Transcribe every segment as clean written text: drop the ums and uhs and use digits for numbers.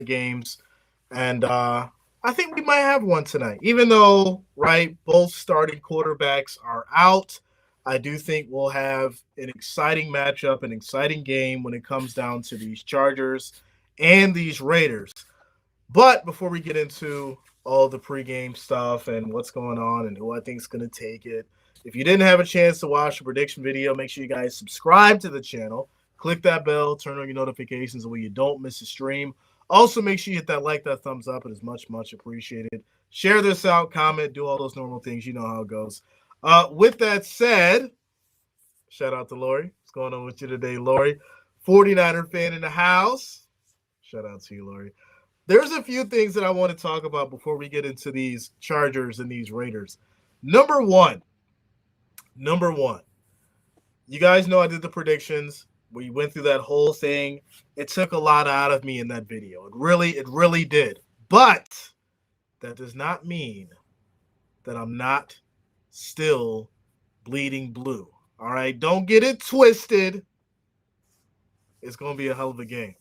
games. And I think we might have one tonight. Even though, right, both starting quarterbacks are out, I do think we'll have an exciting matchup, an exciting game when it comes down to these Chargers and these Raiders. But before we get into all the pregame stuff and what's going on and who I think is going to take it, if you didn't have a chance to watch the prediction video, make sure you guys subscribe to the channel, click that bell, turn on your notifications so you don't miss a stream. Also, make sure you hit that like, that thumbs up. It is much, much appreciated. Share this out, comment, do all those normal things. You know how it goes. With that said, shout out to Lori. What's going on with you today, Lori? 49er fan in the house. Shout out to you, Lori. There's a few things that I want to talk about before we get into these Chargers and these Raiders. Number one, you guys know I did the predictions. We went through that whole thing. It took a lot out of me in that video. It really did. But that does not mean that I'm not still bleeding blue. All right? Don't get it twisted. It's going to be a hell of a game.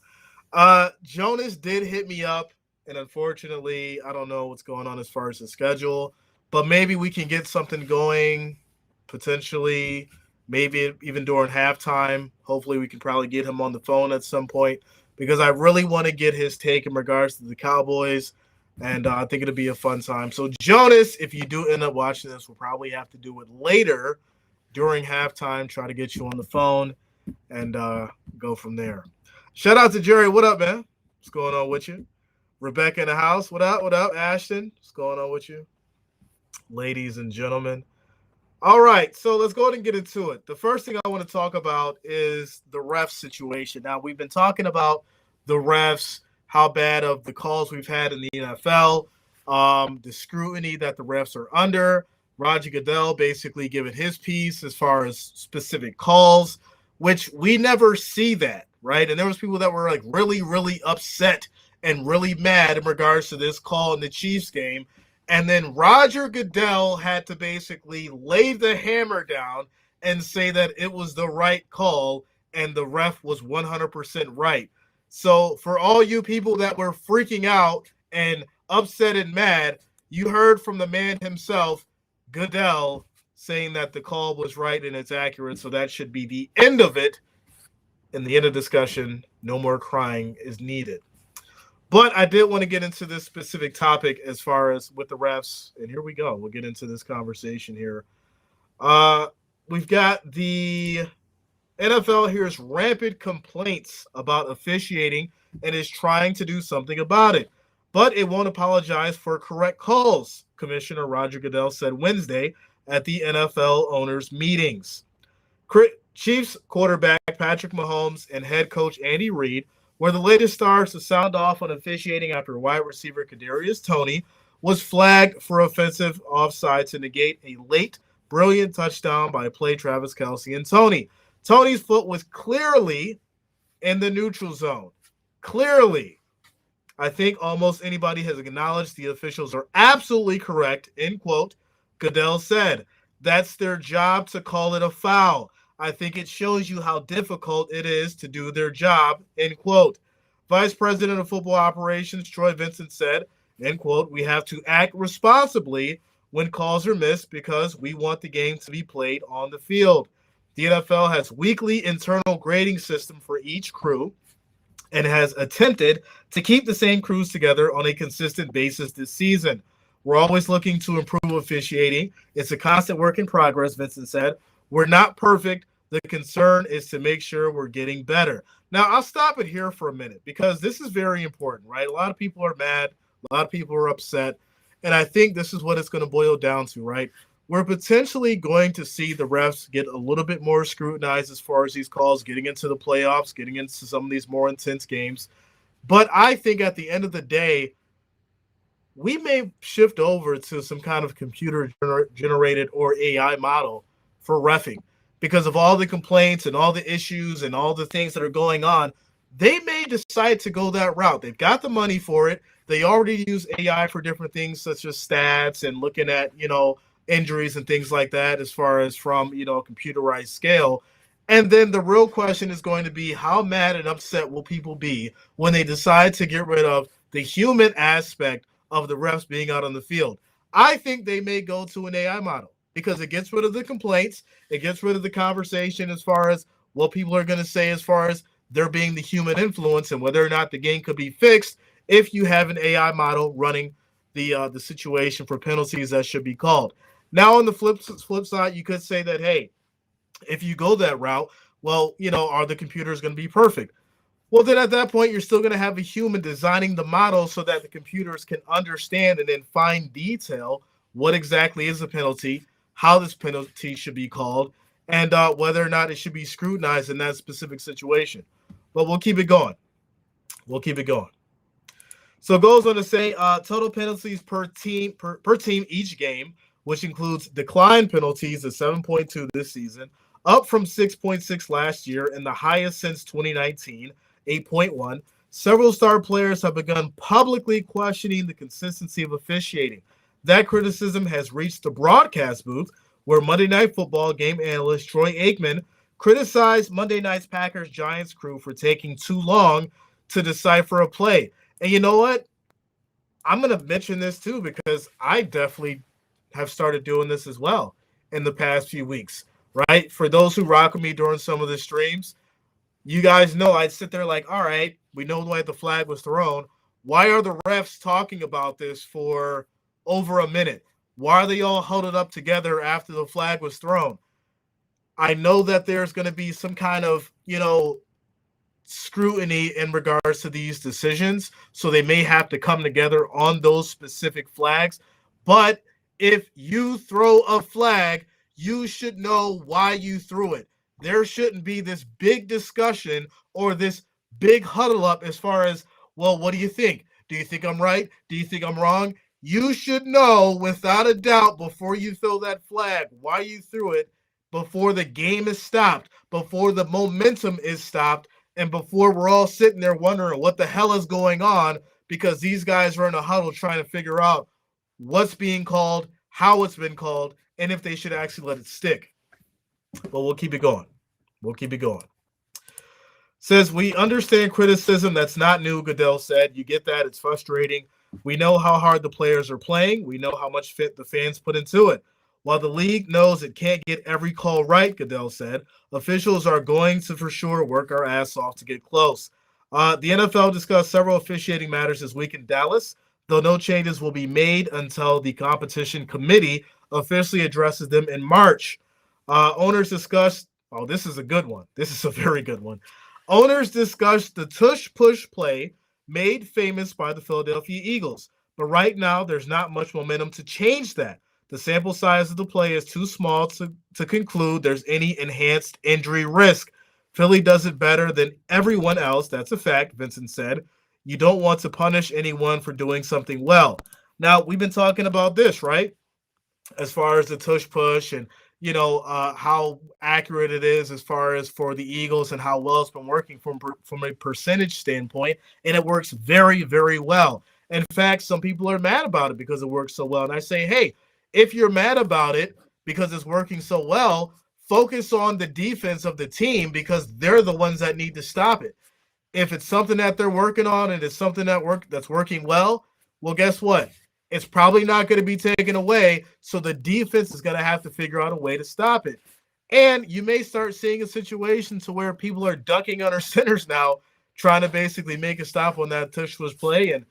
Jonas did hit me up, and unfortunately, I don't know what's going on as far as the schedule, but maybe we can get something going, potentially, maybe even during halftime. Hopefully, we can probably get him on the phone at some point because I really want to get his take in regards to the Cowboys, and I think it'll be a fun time. So, Jonas, if you do end up watching this, we'll probably have to do it later during halftime, try to get you on the phone and go from there. Shout out to Jerry. What up, man? What's going on with you? Rebecca in the house. What up? What up, Ashton? What's going on with you? Ladies and gentlemen. All right, so let's go ahead and get into it. The first thing I want to talk about is the ref situation. Now, we've been talking about the refs, how bad of the calls we've had in the NFL, the scrutiny that the refs are under. Roger Goodell basically giving his piece as far as specific calls, which we never see that, right? And there was people that were like really upset and really mad in regards to this call in the Chiefs game. And then Roger Goodell had to basically lay the hammer down and say that it was the right call and the ref was 100% right. So for all you people that were freaking out and upset and mad, you heard from the man himself, Goodell, saying that the call was right and it's accurate. So that should be the end of it. In the end of discussion, no more crying is needed. But I did want to get into this specific topic as far as with the refs. And here we go. We'll get into this conversation here. We've got the NFL hears rampant complaints about officiating and is trying to do something about it. But it won't apologize for correct calls, Commissioner Roger Goodell said Wednesday at the NFL owners' meetings. Chiefs quarterback Patrick Mahomes and head coach Andy Reid were the latest stars to sound off on officiating after wide receiver Kadarius Toney was flagged for offensive offside to negate a late, brilliant touchdown by play Travis Kelce and Toney. Toney's foot was clearly in the neutral zone. Clearly. I think almost anybody has acknowledged the officials are absolutely correct, end quote. Goodell said, that's their job to call it a foul. I think it shows you how difficult it is to do their job, end quote. Vice President of Football Operations, Troy Vincent said, end quote, we have to act responsibly when calls are missed because we want the game to be played on the field. The NFL has weekly internal grading system for each crew and has attempted to keep the same crews together on a consistent basis this season. We're always looking to improve officiating. It's a constant work in progress, Vincent said. We're not perfect. The concern is to make sure we're getting better. Now, I'll stop it here for a minute because this is very important, right? A lot of people are mad. A lot of people are upset. And I think this is what it's going to boil down to, right? We're potentially going to see the refs get a little bit more scrutinized as far as these calls, getting into the playoffs, getting into some of these more intense games. But I think at the end of the day, we may shift over to some kind of computer-generated or AI model for reffing because of all the complaints and all the issues and all the things that are going on. They may decide to go that route. They've got the money for it. They already use AI for different things such as stats and looking at, injuries and things like that as far as from, computerized scale. And then the real question is going to be, how mad and upset will people be when they decide to get rid of the human aspect of the refs being out on the field? I think they may go to an AI model because it gets rid of the complaints. It gets rid of the conversation as far as what people are going to say as far as there being the human influence and whether or not the game could be fixed if you have an AI model running the situation for penalties that should be called. Now, on the flip side, you could say that, hey, if you go that route, well, are the computers going to be perfect? Well, then at that point, you're still going to have a human designing the model so that the computers can understand and in fine detail what exactly is a penalty, how this penalty should be called, and whether or not it should be scrutinized in that specific situation. But we'll keep it going. We'll keep it going. So it goes on to say total penalties per team each game, which includes decline penalties of 7.2 this season, up from 6.6 last year and the highest since 2019, 8.1. Several star players have begun publicly questioning the consistency of officiating. That criticism has reached the broadcast booth, where Monday Night Football game analyst Troy Aikman criticized Monday night's Packers-Giants crew for taking too long to decipher a play. And you know what? I'm going to mention this too because I definitely have started doing this as well in the past few weeks, right? For those who rock with me during some of the streams, you guys know I'd sit there like, all right, we know why the flag was thrown. Why are the refs talking about this for over a minute? Why are they all huddled up together after the flag was thrown? I know that there's going to be some kind of, scrutiny in regards to these decisions, so they may have to come together on those specific flags. But if you throw a flag, you should know why you threw it. There shouldn't be this big discussion or this big huddle up as far as, well, what do you think? Do you think I'm right? Do you think I'm wrong? You should know without a doubt before you throw that flag why you threw it, before the game is stopped, before the momentum is stopped, and before we're all sitting there wondering what the hell is going on because these guys are in a huddle trying to figure out what's being called, how it's been called, and if they should actually let it stick. But we'll keep it going. We'll keep it going. Says, we understand criticism. That's not new, Goodell said. You get that. It's frustrating. We know how hard the players are playing. We know how much fit the fans put into it. While the league knows it can't get every call right, Goodell said, officials are going to for sure work our ass off to get close. The NFL discussed several officiating matters this week in Dallas, though no changes will be made until the competition committee officially addresses them in March. Owners discussed, this is a good one. This is a very good one. Owners discussed the tush-push play made famous by the Philadelphia Eagles, but right now there's not much momentum to change that. The sample size of the play is too small to conclude there's any enhanced injury risk. Philly does it better than everyone else. That's a fact, Vincent said. You don't want to punish anyone for doing something well. Now, we've been talking about this, right? As far as the tush-push and, how accurate it is as far as for the Eagles and how well it's been working from a percentage standpoint. And it works very, very well. In fact, some people are mad about it because it works so well. And I say, hey, if you're mad about it because it's working so well, focus on the defense of the team because they're the ones that need to stop it. If it's something that they're working on and it's something that's working well, guess what? It's probably not going to be taken away, so the defense is going to have to figure out a way to stop it. And you may start seeing a situation to where people are ducking under centers now, trying to basically make a stop on that tush-push play, and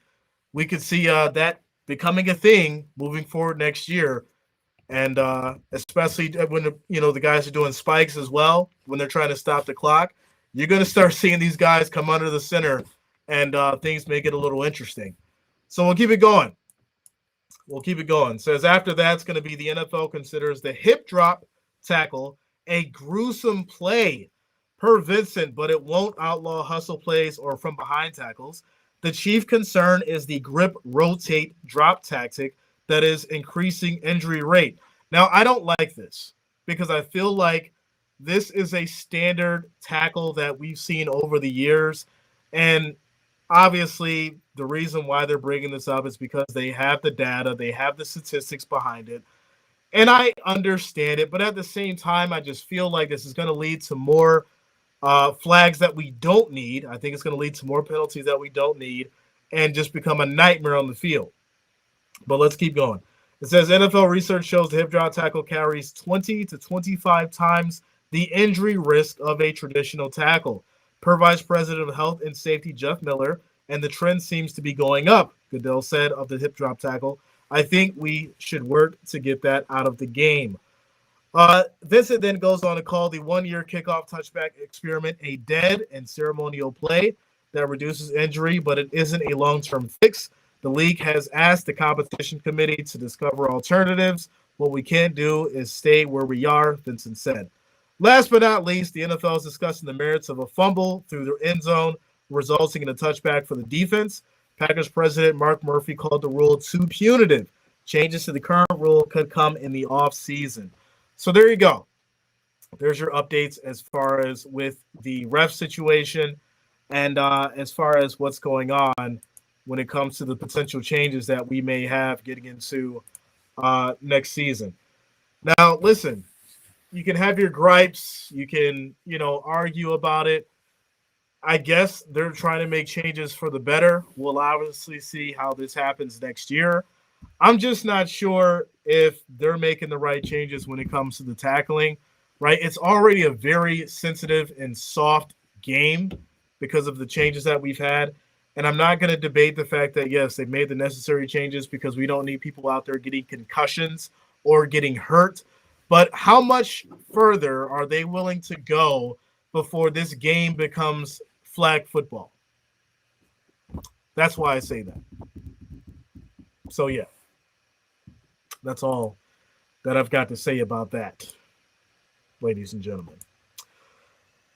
we could see that becoming a thing moving forward next year, and especially when the guys are doing spikes as well, when they're trying to stop the clock, you're going to start seeing these guys come under the center, and things may get a little interesting. So we'll keep it going. Says after that, it's going to be the NFL considers the hip drop tackle a gruesome play per Vincent, but it won't outlaw hustle plays or from behind tackles. The chief concern is the grip rotate drop tactic that is increasing injury rate. Now, I don't like this because I feel like this is a standard tackle that we've seen over the years. And obviously, the reason why they're bringing this up is because they have the data, they have the statistics behind it. And I understand it, but at the same time, I just feel like this is going to lead to more flags that we don't need. I think it's going to lead to more penalties that we don't need and just become a nightmare on the field. But let's keep going. It says NFL research shows the hip drop tackle carries 20 to 25 times the injury risk of a traditional tackle, per Vice President of Health and Safety Jeff Miller, and the trend seems to be going up, Goodell said of the hip drop tackle. I think we should work to get that out of the game. Vincent then goes on to call the one-year kickoff touchback experiment a dead and ceremonial play that reduces injury, but it isn't a long-term fix. The league has asked the competition committee to discover alternatives. What we can't do is stay where we are, Vincent said. Last but not least, the NFL is discussing the merits of a fumble through their end zone, resulting in a touchback for the defense. Packers president Mark Murphy called the rule too punitive. Changes to the current rule could come in the offseason. So there you go. There's your updates as far as with the ref situation and as far as what's going on when it comes to the potential changes that we may have getting into next season. Now, listen, you can have your gripes. You can, argue about it. I guess they're trying to make changes for the better. We'll obviously see how this happens next year. I'm just not sure if they're making the right changes when it comes to the tackling, right? It's already a very sensitive and soft game because of the changes that we've had. And I'm not going to debate the fact that, yes, they've made the necessary changes because we don't need people out there getting concussions or getting hurt. But how much further are they willing to go before this game becomes flag football? That's why I say that. So, yeah, that's all that I've got to say about that, ladies and gentlemen.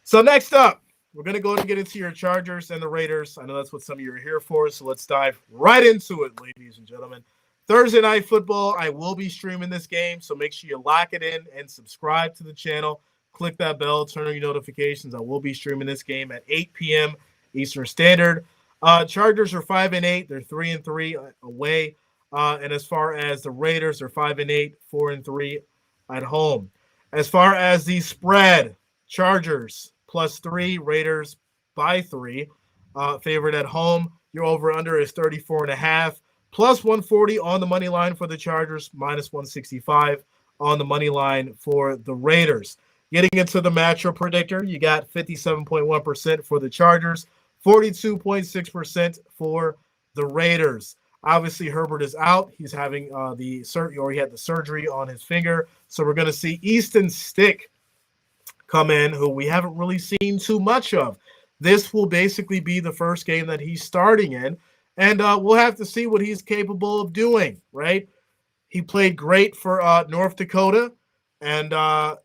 So next up, we're going to go ahead and get into your Chargers and the Raiders. I know that's what some of you are here for, so let's dive right into it, ladies and gentlemen. Thursday Night Football, I will be streaming this game, so make sure you lock it in and subscribe to the channel. Click that bell, turn on your notifications. I will be streaming this game at 8 p.m. Eastern Standard. Chargers are 5-8. They're 3-3 away. And as far as the Raiders, they're 5-8, 4-3 at home. As far as the spread, Chargers +3, Raiders by 3. Favorite at home. Your over/under is 34.5. +140 on the money line for the Chargers, -165 on the money line for the Raiders. Getting into the matchup predictor, you got 57.1% for the Chargers, 42.6% for the Raiders. Obviously, Herbert is out. He's having he had the surgery on his finger. So we're going to see Easton Stick come in, who we haven't really seen too much of. This will basically be the first game that he's starting in, and we'll have to see what he's capable of doing, right? He played great for North Dakota, and,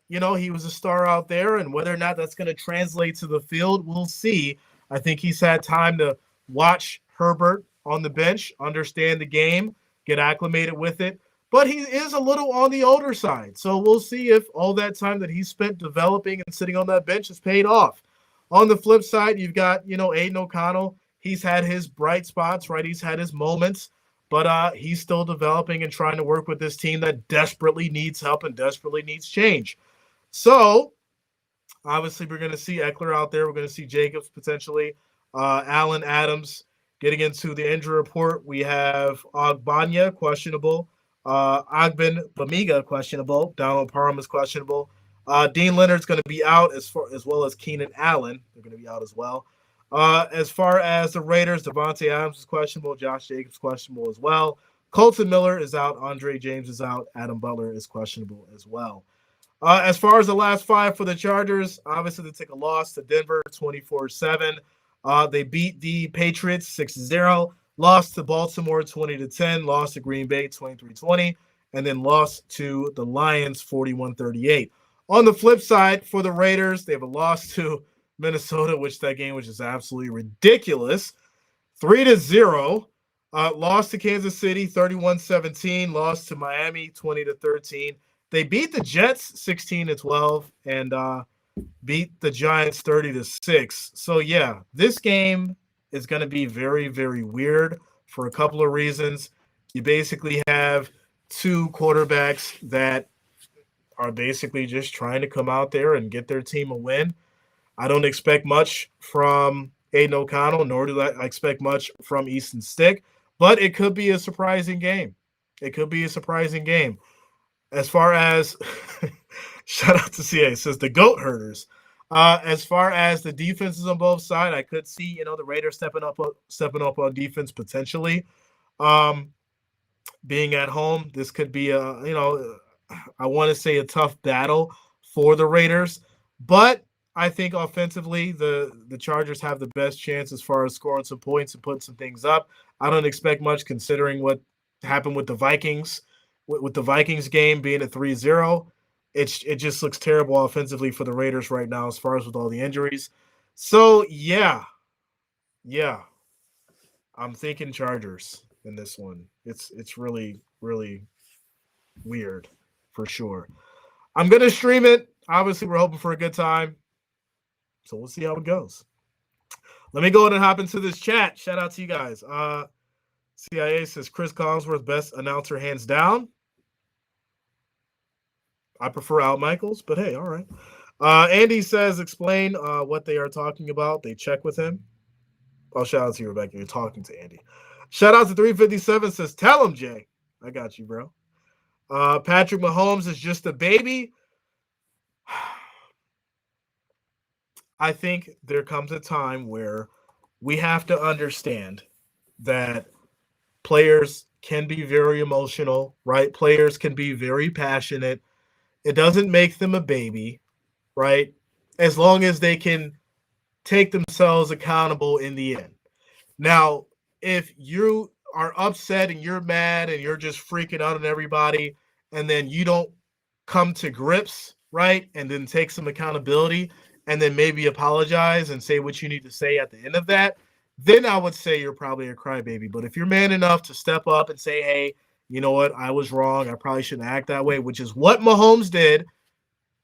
he was a star out there, and whether or not that's going to translate to the field, we'll see. I think he's had time to watch Herbert on the bench, understand the game, get acclimated with it. But he is a little on the older side. So we'll see if all that time that he spent developing and sitting on that bench has paid off. On the flip side, you've got, Aiden O'Connell. He's had his bright spots, right? He's had his moments, but he's still developing and trying to work with this team that desperately needs help and desperately needs change. So obviously we're going to see Eckler out there. We're going to see Jacobs potentially, Allen, Adams. Getting into the injury report, we have Ogbanya, questionable. Agben Bamiga, questionable. Donald Parham is questionable. Dean Leonard's going to be out as well as Keenan Allen. They're going to be out as well. As far as the Raiders, Devontae Adams is questionable. Josh Jacobs questionable as well. Colton Miller is out. Andre James is out. Adam Butler is questionable as well. As far as the last five for the Chargers, obviously they take a loss to Denver 24-7. They beat the Patriots 6-0, lost to Baltimore 20-10, lost to Green Bay 23-20, and then lost to the Lions 41-38. On the flip side, for the Raiders, they have a loss to Minnesota, which is absolutely ridiculous, 3-0. Lost to Kansas City 31-17, lost to Miami 20-13. They beat the Jets 16-12, and beat the Giants 30-6. So yeah, this game is going to be very, very weird for a couple of reasons. You basically have two quarterbacks that are basically just trying to come out there and get their team a win. I don't expect much from Aiden O'Connell, nor do I expect much from Easton Stick, but it could be a surprising game. It could be a surprising game. As far as shout out to CA, says the GOAT herders. As far as the defenses on both sides, I could see the Raiders stepping up on defense potentially. Being at home, this could be I want to say a tough battle for the Raiders, but I think offensively the Chargers have the best chance as far as scoring some points and putting some things up. I don't expect much considering what happened with the Vikings, with the Vikings game being a 3-0. It just looks terrible offensively for the Raiders right now as far as with all the injuries. So, yeah, I'm thinking Chargers in this one. It's really, really weird for sure. I'm going to stream it. Obviously, we're hoping for a good time. So we'll see how it goes. Let me go ahead and hop into this chat. Shout out to you guys. CIA says Chris Collinsworth, best announcer hands down. I prefer Al Michaels, but hey, all right. Andy says, explain what they are talking about. They check with him. Oh, shout out to you, Rebecca. You're talking to Andy. Shout out to 357 says, tell him, Jay. I got you, bro. Patrick Mahomes is just a baby. I think there comes a time where we have to understand that players can be very emotional, right? Players can be very passionate. It doesn't make them a baby, right? As long as they can take themselves accountable in the end. Now, if you are upset and you're mad and you're just freaking out on everybody, and then you don't come to grips, right? And then take some accountability and then maybe apologize and say what you need to say at the end of that, then I would say you're probably a crybaby. But if you're man enough to step up and say, hey, you know what, I was wrong, I probably shouldn't act that way, which is what Mahomes did,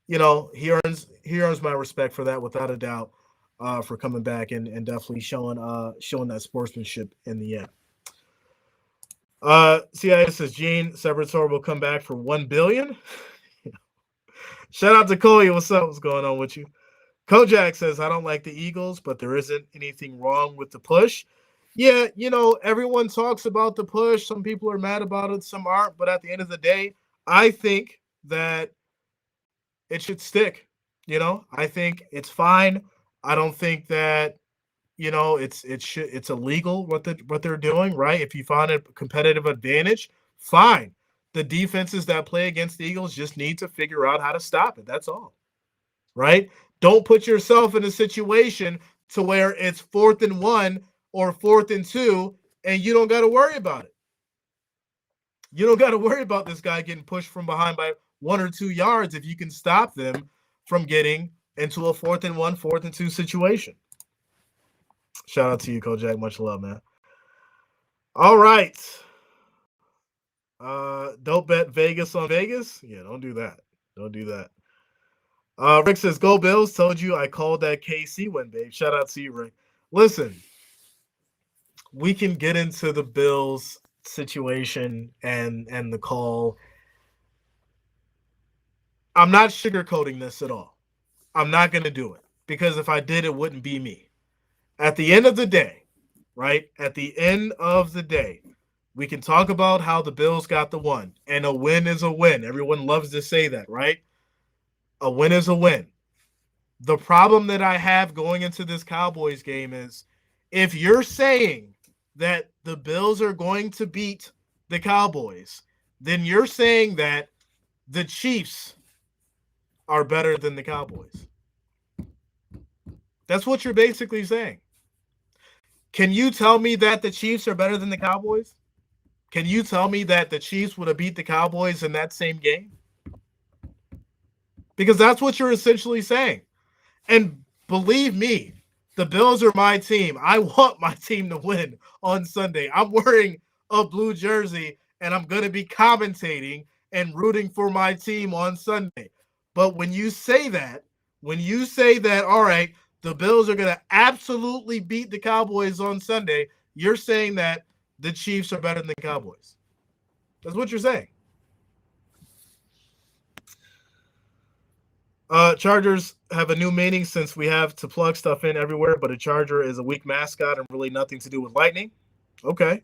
he earns my respect for that without a doubt, for coming back and definitely showing that sportsmanship in the end. CIS says Gene Severtor will come back for $1 billion. Shout out to Cole. What's up? What's going on with you? Kojak says, I don't like the Eagles, but there isn't anything wrong with the push. Yeah, everyone talks about the push. Some people are mad about it, some aren't. But at the end of the day, I think that it should stick. I think it's fine. I don't think that, it's illegal what they're doing, right? If you find a competitive advantage, fine. The defenses that play against the Eagles just need to figure out how to stop it. That's all, right? Don't put yourself in a situation to where it's 4th and 1 or 4th and 2, and you don't got to worry about it. You don't got to worry about this guy getting pushed from behind by 1 or 2 yards if you can stop them from getting into a 4th and 1, 4th and 2 situation. Shout out to you, Kojak. Much love, man. All right. Don't bet Vegas on Vegas. Yeah, don't do that. Don't do that. Rick says, go Bills. Told you I called that KC win, babe. Shout out to you, Rick. Listen, we can get into the Bills situation and the call. I'm not sugarcoating this at all. I'm not going to do it because if I did, it wouldn't be me. At the end of the day, right? At the end of the day, we can talk about how the Bills got the one, and a win is a win. Everyone loves to say that, right? A win is a win. The problem that I have going into this Cowboys game is if you're saying that the Bills are going to beat the Cowboys, then you're saying that the Chiefs are better than the Cowboys. That's what you're basically saying. Can you tell me that the Chiefs are better than the Cowboys? Can you tell me that the Chiefs would have beat the Cowboys in that same game? Because that's what you're essentially saying. And believe me, the Bills are my team. I want my team to win on Sunday. I'm wearing a blue jersey, and I'm going to be commentating and rooting for my team on Sunday. But when you say that, all right, the Bills are going to absolutely beat the Cowboys on Sunday, you're saying that the Chiefs are better than the Cowboys. That's what you're saying. Chargers have a new meaning since we have to plug stuff in everywhere, but a Charger is a weak mascot and really nothing to do with lightning. Okay.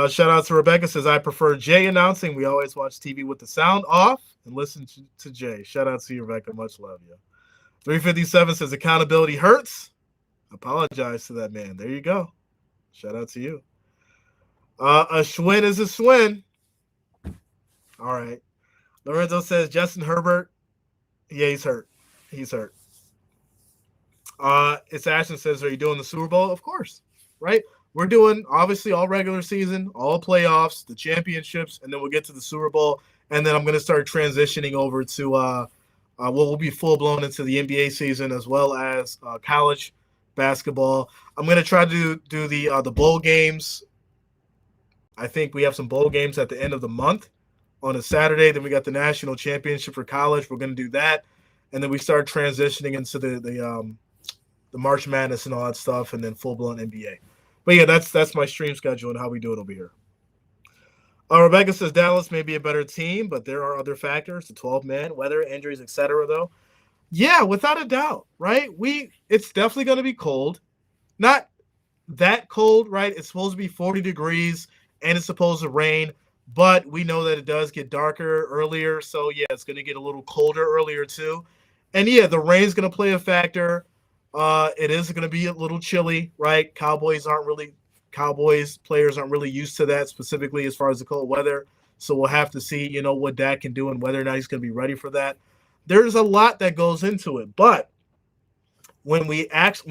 Shout out to Rebecca, says, I prefer Jay announcing. We always watch TV with the sound off and listen to Jay. Shout out to you, Rebecca. Much love, you. 357 says, accountability hurts. Apologize to that man. There you go. Shout out to you. A Schwinn is a Schwinn. All right. Lorenzo says, Justin Herbert. Yeah, he's hurt. He's hurt. It's Ashton says, are you doing the Super Bowl? Of course, right? We're doing, obviously, all regular season, all playoffs, the championships, and then we'll get to the Super Bowl. And then I'm going to start transitioning over to what will be full-blown into the NBA season as well as college basketball. I'm going to try to do the bowl games. I think we have some bowl games at the end of the month on a Saturday. Then we got the national championship for college. We're going to do that. And then we start transitioning into the March Madness and all that stuff, and then full-blown NBA. But yeah, that's my stream schedule and how we do it over here. Rebecca says Dallas may be a better team, but there are other factors, the 12-man, weather, injuries, etc. though. Yeah, without a doubt, right? It's definitely going to be cold. Not that cold, right? It's supposed to be 40 degrees, and it's supposed to rain, but we know that it does get darker earlier. So, yeah, it's going to get a little colder earlier too. And, yeah, the rain's going to play a factor. It is going to be a little chilly, right? Cowboys players aren't really used to that, specifically as far as the cold weather. So we'll have to see, what Dak can do and whether or not he's going to be ready for that. There's a lot that goes into it. But when we have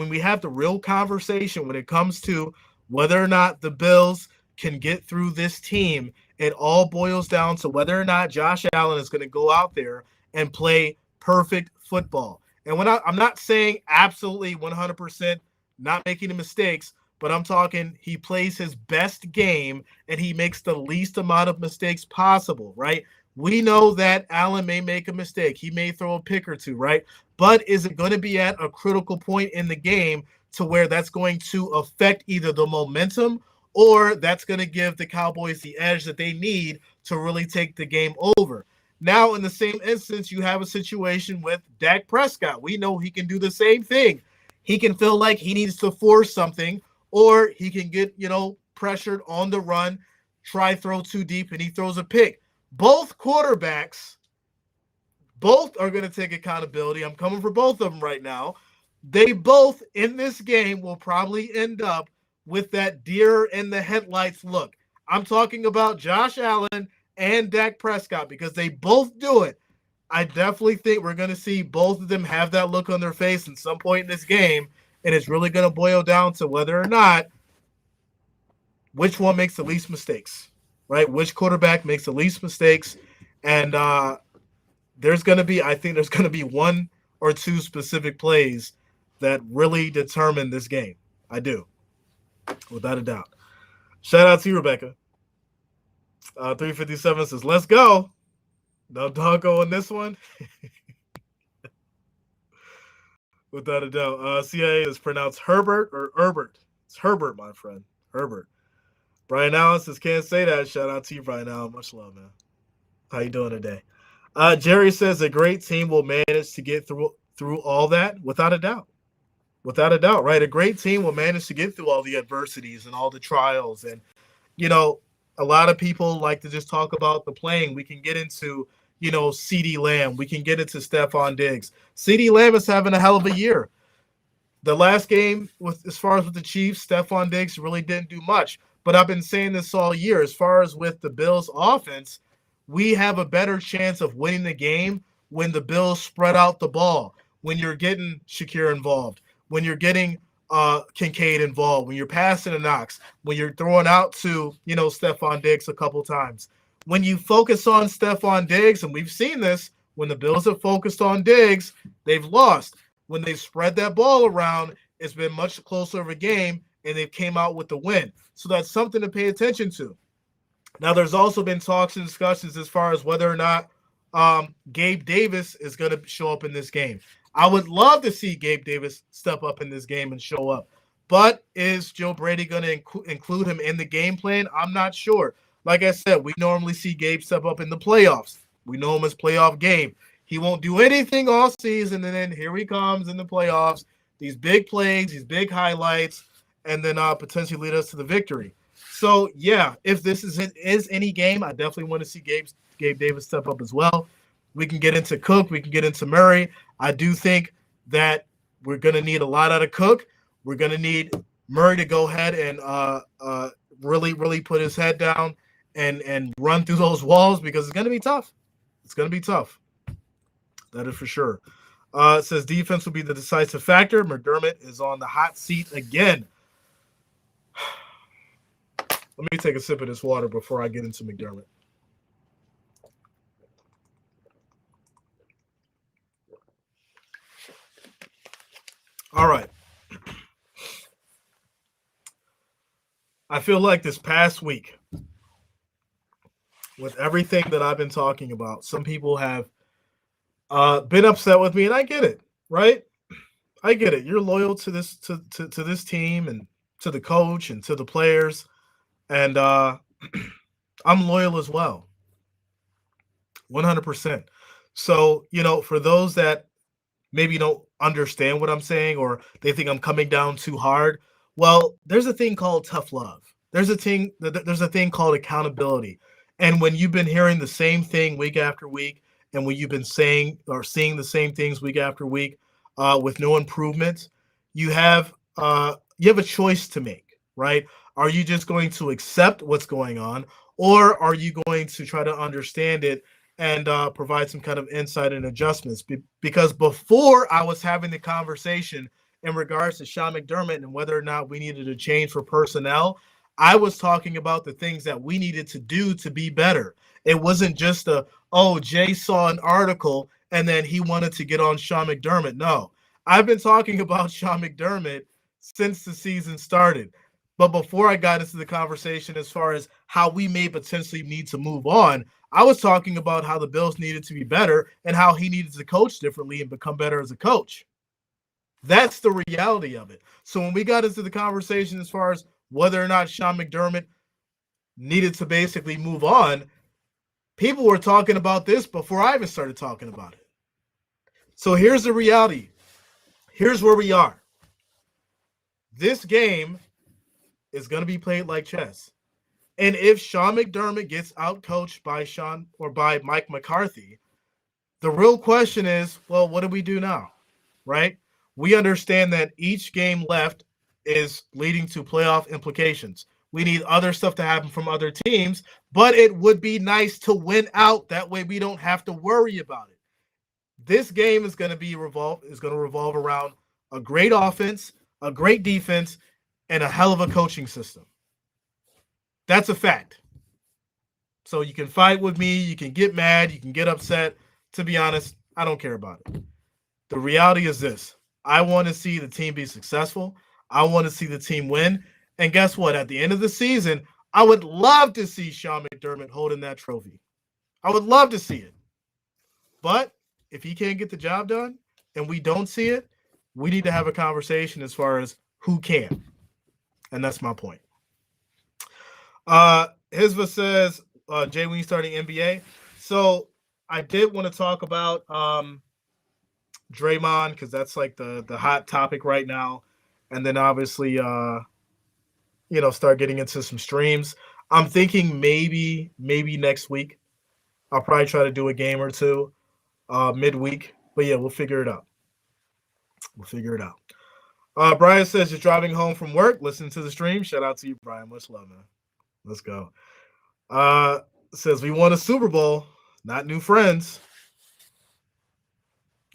the real conversation when it comes to whether or not the Bills can get through this team, it all boils down to whether or not Josh Allen is going to go out there and play perfect football. And I'm not saying absolutely 100% not making the mistakes, but I'm talking he plays his best game and he makes the least amount of mistakes possible, right? We know that Allen may make a mistake. He may throw a pick or two, right? But is it going to be at a critical point in the game to where that's going to affect either the momentum or that's going to give the Cowboys the edge that they need to really take the game over? Now, in the same instance, you have a situation with Dak Prescott. We know he can do the same thing. He can feel like he needs to force something, or he can get, pressured on the run, try throw too deep, and he throws a pick. Both quarterbacks, both are going to take accountability. I'm coming for both of them right now. They both, in this game, will probably end up with that deer in the headlights look. I'm talking about Josh Allen and Dak Prescott because they both do it. I definitely think we're going to see both of them have that look on their face at some point in this game, and it's really going to boil down to whether or not which one makes the least mistakes, right? Which quarterback makes the least mistakes, and there's going to be one or two specific plays that really determine this game. I do, without a doubt. Shout out to you, Rebecca. 357 says, let's go. No doggo on this one. Without a doubt. CIA is pronounced Herbert or Herbert. It's Herbert, my friend. Herbert. Brian Allen says, can't say that. Shout out to you, Brian Allen. Much love, man. How you doing today? Jerry says a great team will manage to get through all that. Without a doubt. Without a doubt, right? A great team will manage to get through all the adversities and all the trials. And, a lot of people like to just talk about the playing. We can get into, CeeDee Lamb. We can get into Stephon Diggs. CeeDee Lamb is having a hell of a year. The last game, as far as with the Chiefs, Stephon Diggs really didn't do much. But I've been saying this all year. As far as with the Bills' offense, we have a better chance of winning the game when the Bills spread out the ball, when you're getting Shakir involved, when you're getting Kincaid involved, when you're passing to Knox, when you're throwing out to, Stephon Diggs a couple times. When you focus on Stephon Diggs, and we've seen this, when the Bills have focused on Diggs, they've lost. When they've spread that ball around, it's been much closer of a game, and they've came out with the win. So that's something to pay attention to. Now, there's also been talks and discussions as far as whether or not Gabe Davis is going to show up in this game. I would love to see Gabe Davis step up in this game and show up. But is Joe Brady going to include him in the game plan? I'm not sure. Like I said, we normally see Gabe step up in the playoffs. We know him as playoff Gabe. He won't do anything all season, and then here he comes in the playoffs. These big plays, these big highlights, and then potentially lead us to the victory. So, yeah, if this is any game, I definitely want to see Gabe Davis step up as well. We can get into Cook. We can get into Murray. I do think that we're going to need a lot out of Cook. We're going to need Murray to go ahead and really, really put his head down and run through those walls because it's going to be tough. It's going to be tough. That is for sure. It says defense will be the decisive factor. McDermott is on the hot seat again. Let me take a sip of this water before I get into McDermott. All right. I feel like this past week, with everything that I've been talking about, some people have been upset with me, and I get it, right? I get it. You're loyal to this to this team and to the coach and to the players, and I'm loyal as well, 100%. So, for those that maybe don't understand what I'm saying or they think I'm coming down too hard, well, there's a thing called tough love. There's a thing called accountability. And when you've been hearing the same thing week after week, and when you've been saying or seeing the same things week after week with no improvements, you have a choice to make, right? Are you just going to accept what's going on, or are you going to try to understand it and provide some kind of insight and adjustments? Because before I was having the conversation in regards to Sean McDermott and whether or not we needed a change for personnel, I was talking about the things that we needed to do to be better. It wasn't just Jay saw an article and then he wanted to get on Sean McDermott. No, I've been talking about Sean McDermott since the season started. But before I got into the conversation as far as how we may potentially need to move on, I was talking about how the Bills needed to be better and how he needed to coach differently and become better as a coach. That's the reality of it. So when we got into the conversation as far as whether or not Sean McDermott needed to basically move on, people were talking about this before I even started talking about it. So here's the reality. Here's where we are. This game is going to be played like chess. And if Sean McDermott gets outcoached by Mike McCarthy, the real question is, well, what do we do now, right? We understand that each game left is leading to playoff implications. We need other stuff to happen from other teams, but it would be nice to win out. That way we don't have to worry about it. This game is going to revolve around a great offense, a great defense, and a hell of a coaching system. That's a fact. So you can fight with me, you can get mad, you can get upset. To be honest, I don't care about it. The reality is this. I want to see the team be successful. I want to see the team win. And guess what? At the end of the season, I would love to see Sean McDermott holding that trophy. I would love to see it. But if he can't get the job done and we don't see it, we need to have a conversation as far as who can. And that's my point. Hisva says, Jay, when you starting NBA? So I did want to talk about Draymond because that's like the hot topic right now. And then obviously, start getting into some streams. I'm thinking maybe next week. I'll probably try to do a game or two midweek. But yeah, we'll figure it out. Brian says you're driving home from work, listening to the stream. Shout out to you, Brian. Much love, man. Let's go. Says we won a Super Bowl, not new friends.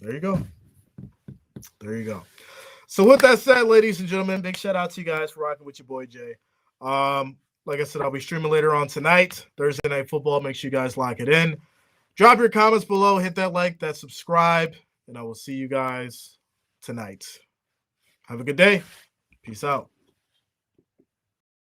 There you go. So with that said, ladies and gentlemen, big shout out to you guys for rocking with your boy Jay. Like I said, I'll be streaming later on tonight, Thursday Night Football. Make sure you guys lock it in. Drop your comments below, hit that like, that subscribe, and I will see you guys tonight. Have a good day. Peace out.